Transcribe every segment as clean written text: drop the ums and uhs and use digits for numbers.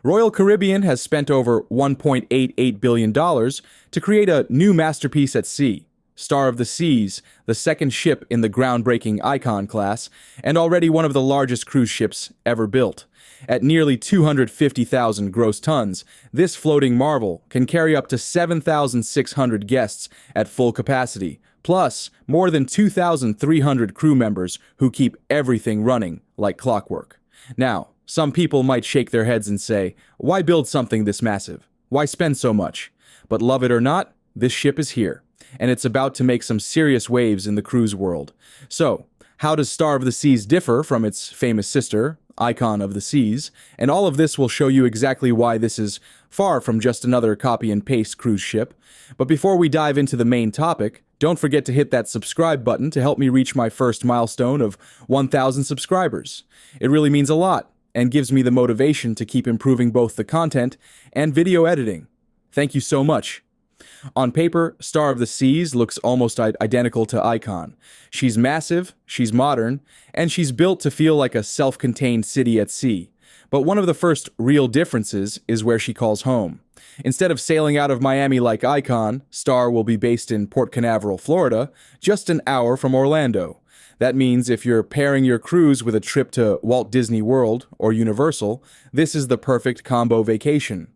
Royal Caribbean has spent over $1.88 billion to create a new masterpiece at sea, Star of the Seas, the second ship in the groundbreaking Icon class, and already one of the largest cruise ships ever built. At nearly 250,000 gross tons, this floating marvel can carry up to 7,600 guests at full capacity, plus more than 2,300 crew members who keep everything running like clockwork. Now, some people might shake their heads and say, why build something this massive? Why spend so much? But love it or not, this ship is here, and it's about to make some serious waves in the cruise world. So, how does Star of the Seas differ from its famous sister, Icon of the Seas? And all of this will show you exactly why this is far from just another copy and paste cruise ship. But before we dive into the main topic, don't forget to hit that subscribe button to help me reach my first milestone of 1,000 subscribers. It really means a lot and gives me the motivation to keep improving both the content and video editing. Thank you so much. On paper, Star of the Seas looks almost identical to Icon. She's massive, she's modern, and she's built to feel like a self-contained city at sea. But one of the first real differences is where she calls home. Instead of sailing out of Miami like Icon, Star will be based in Port Canaveral, Florida, just an hour from Orlando. That means if you're pairing your cruise with a trip to Walt Disney World or Universal, this is the perfect combo vacation.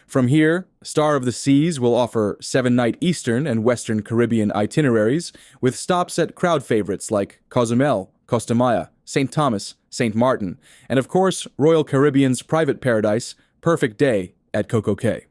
From here, Star of the Seas will offer 7-night Eastern and Western Caribbean itineraries with stops at crowd favorites like Cozumel, Costa Maya, St. Thomas, St. Martin, and of course, Royal Caribbean's private paradise, Perfect Day at Coco Cay.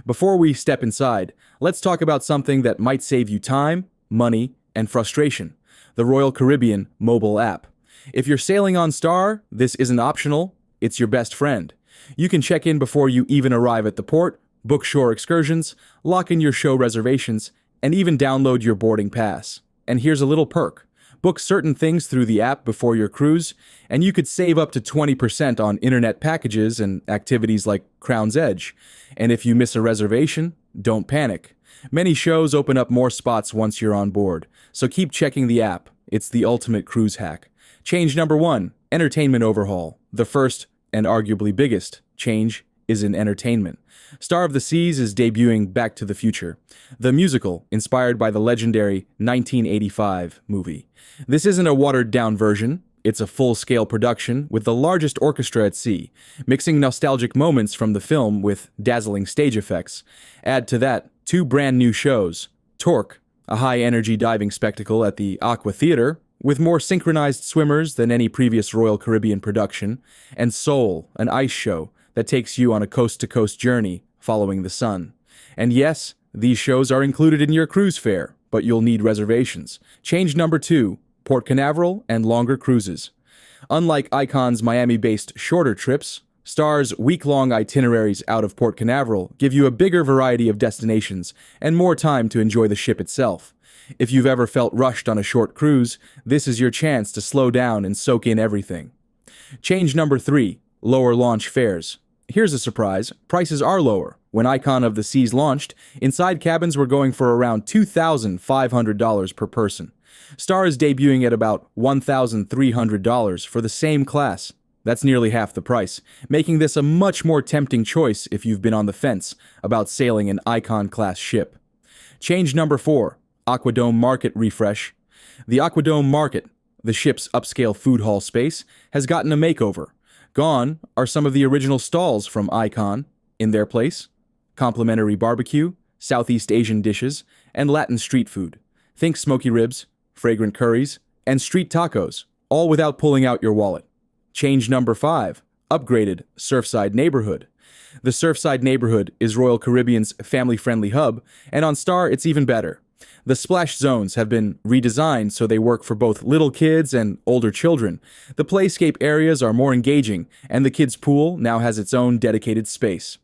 Before we step inside, let's talk about something that might save you time, money, and frustration: the Royal Caribbean mobile app. If you're sailing on Star, this isn't optional, it's your best friend. You can check in before you even arrive at the port, book shore excursions, lock in your show reservations, and even download your boarding pass. And here's a little perk: book certain things through the app before your cruise, and you could save up to 20% on internet packages and activities like Crown's Edge. And if you miss a reservation, don't panic. Many shows open up more spots once you're on board, so keep checking the app. It's the ultimate cruise hack. Change number 1, entertainment overhaul. The first and arguably biggest change is in entertainment. Star of the Seas is debuting Back to the Future, the musical inspired by the legendary 1985 movie. This isn't a watered-down version. It's a full-scale production with the largest orchestra at sea, mixing nostalgic moments from the film with dazzling stage effects. Add to that 2 brand new shows: Torque, a high-energy diving spectacle at the Aqua Theater, with more synchronized swimmers than any previous Royal Caribbean production, and Soul, an ice show that takes you on a coast-to-coast journey following the sun. And yes, these shows are included in your cruise fare, but you'll need reservations. Change number 2, Port Canaveral and longer cruises. Unlike Icon's Miami-based shorter trips, Star's week-long itineraries out of Port Canaveral give you a bigger variety of destinations and more time to enjoy the ship itself. If you've ever felt rushed on a short cruise, this is your chance to slow down and soak in everything. Change number 3, lower launch fares. Here's a surprise: prices are lower. When Icon of the Seas launched, inside cabins were going for around $2,500 per person. Star is debuting at about $1,300 for the same class. That's nearly half the price, making this a much more tempting choice if you've been on the fence about sailing an Icon-class ship. Change number 4, Aquadome Market refresh. The Aquadome Market, the ship's upscale food hall space, has gotten a makeover. Gone are some of the original stalls from Icon. In their place, complimentary barbecue, Southeast Asian dishes, and Latin street food. Think smoky ribs, fragrant curries, and street tacos, all without pulling out your wallet. Change number 5, upgraded Surfside neighborhood. The Surfside neighborhood is Royal Caribbean's family-friendly hub, and on Star it's even better. The splash zones have been redesigned so they work for both little kids and older children. The playscape areas are more engaging, and the kids' pool now has its own dedicated space.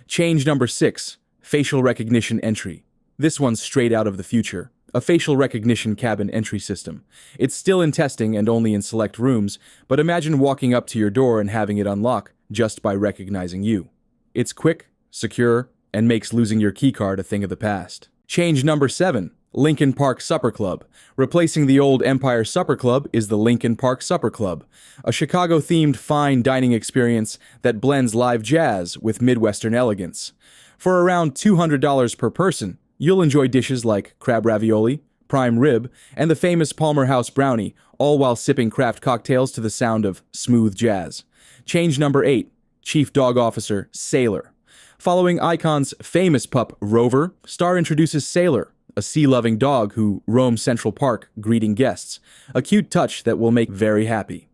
Change number 6, facial recognition entry. This one's straight out of the future. A facial recognition cabin entry system. It's still in testing and only in select rooms, but imagine walking up to your door and having it unlock just by recognizing you. It's quick, secure, and makes losing your keycard a thing of the past. Change number 7, Lincoln Park Supper Club. Replacing the old Empire Supper Club is the Lincoln Park Supper Club, a Chicago-themed fine dining experience that blends live jazz with Midwestern elegance. For around $200 per person, you'll enjoy dishes like crab ravioli, prime rib, and the famous Palmer House brownie, all while sipping craft cocktails to the sound of smooth jazz. Change number 8, Chief Dog Officer Sailor. Following Icon's famous pup Rover, Star introduces Sailor, a sea-loving dog who roams Central Park greeting guests, a cute touch that will make very happy.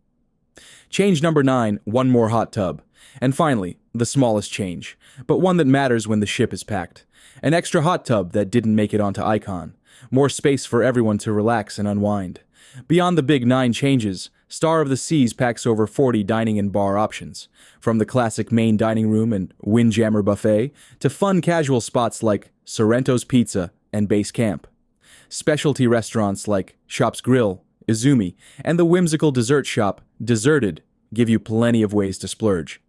Change number 9, one more hot tub. And finally, the smallest change, but one that matters when the ship is packed. An extra hot tub that didn't make it onto Icon. More space for everyone to relax and unwind. Beyond the big 9 changes, Star of the Seas packs over 40 dining and bar options, from the classic main dining room and Windjammer buffet to fun casual spots like Sorrento's Pizza and Base Camp. Specialty restaurants like Shop's Grill, Izumi, and the whimsical dessert shop Deserted give you plenty of ways to splurge.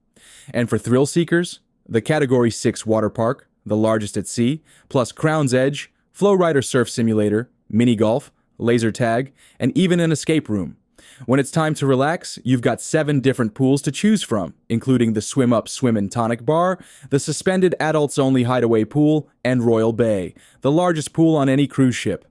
And for thrill seekers, the Category 6 water park, the largest at sea, plus Crown's Edge, Flow Rider Surf Simulator, mini golf, laser tag, and even an escape room. When it's time to relax, you've got 7 different pools to choose from, including the Swim Up Swim and Tonic Bar, the suspended adults-only hideaway pool, and Royal Bay, the largest pool on any cruise ship.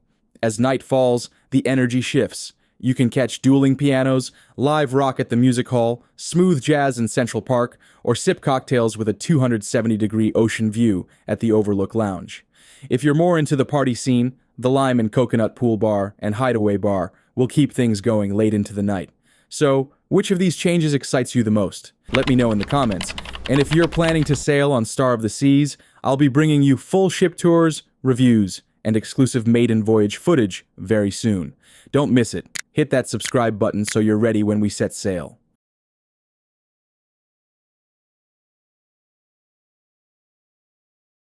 As night falls, the energy shifts. You can catch dueling pianos, live rock at the music hall, smooth jazz in Central Park, or sip cocktails with a 270-degree ocean view at the Overlook Lounge. If you're more into the party scene, the Lime and Coconut Pool Bar and Hideaway Bar will keep things going late into the night. So, which of these changes excites you the most? Let me know in the comments. And if you're planning to sail on Star of the Seas, I'll be bringing you full ship tours, reviews, and exclusive maiden voyage footage very soon. Don't miss it. Hit that subscribe button so you're ready when we set sail.